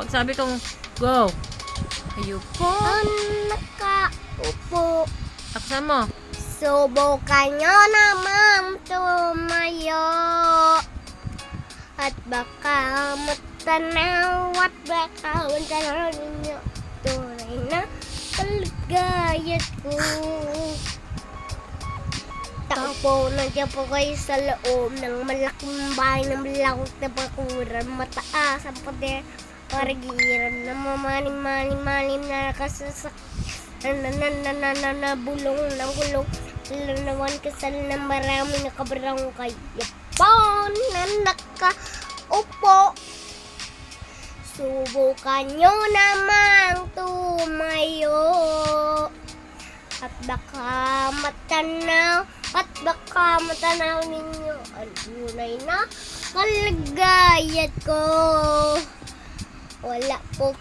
Pag sabi kong go. Ayupo. Nakaupo. Taksan mo. Subukan nyo naman tumayo. At baka matanaw. At baka matanaw ninyo. Tunay na kaligayat ko. Takbo nandiyan po kayo sa loob ng malaking bahay ng malawak na bakuran. Mataas ang pader. Parigiran na mamalim-malim na nakasasak. Bulong ng gulong. Lalawan kasal ng marami na kabarangay. Yapon na nakaupo. Subukan nyo namang tumayo. At baka matanaw ninyo ang tunay na kaligayat ko. Wala po